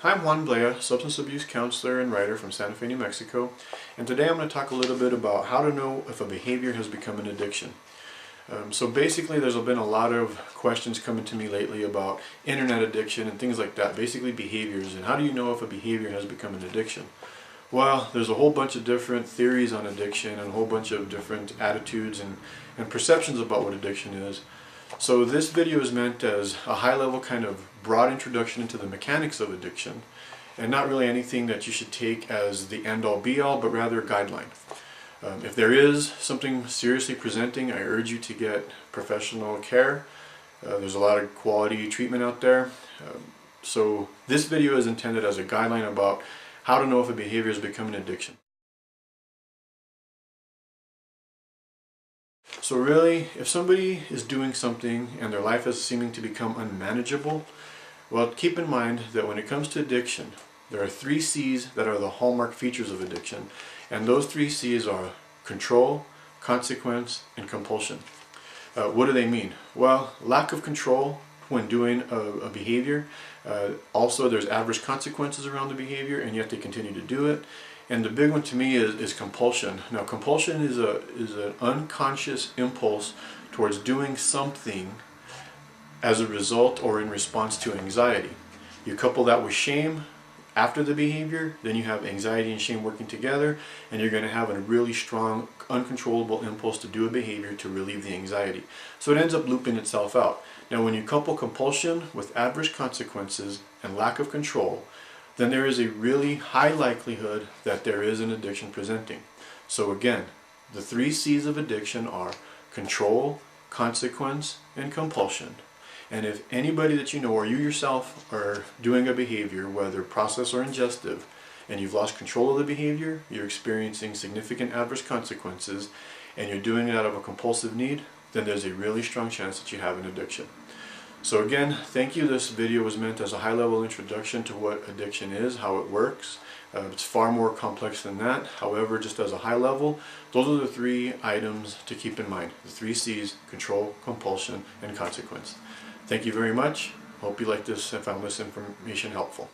Hi, I'm Juan Blea, substance abuse counselor and writer from Santa Fe, New Mexico, and today I'm going to talk a little bit about how to know if a behavior has become an addiction. So basically there's been a lot of questions coming to me lately about internet addiction and things like that, basically behaviors, and how do you know if a behavior has become an addiction? Well, there's a whole bunch of different theories on addiction and a whole bunch of different attitudes and perceptions about what addiction is. So this video is meant as a high-level kind of broad introduction into the mechanics of addiction, and not really anything that you should take as the end-all be-all, but rather a guideline. If there is something seriously presenting, I urge you to get professional care. There's a lot of quality treatment out there. So this video is intended as a guideline about how to know if a behavior has become an addiction. So really, if somebody is doing something and their life is seeming to become unmanageable, well, keep in mind that when it comes to addiction, there are 3 C's that are the hallmark features of addiction, and those 3 C's are control, consequence, and compulsion. What do they mean? Well, lack of control when doing a behavior. Also, there's adverse consequences around the behavior, and yet they continue to do it. And the big one to me is compulsion. Now, compulsion is an unconscious impulse towards doing something as a result or in response to anxiety. You couple that with shame after the behavior, then you have anxiety and shame working together, and you're going to have a really strong, uncontrollable impulse to do a behavior to relieve the anxiety. So it ends up looping itself out. Now, when you couple compulsion with adverse consequences and lack of control, then there is a really high likelihood that there is an addiction presenting. So again, the 3 C's of addiction are control, consequence, and compulsion. And if anybody that you know or you yourself are doing a behavior, whether process or ingestive, and you've lost control of the behavior, you're experiencing significant adverse consequences, and you're doing it out of a compulsive need, then there's a really strong chance that you have an addiction. So again, thank you. This video was meant as a high-level introduction to what addiction is, how it works. It's far more complex than that. However, just as a high level, those are the 3 items to keep in mind. The 3 C's: control, compulsion, and consequence. Thank you very much. Hope you like this and found this information helpful.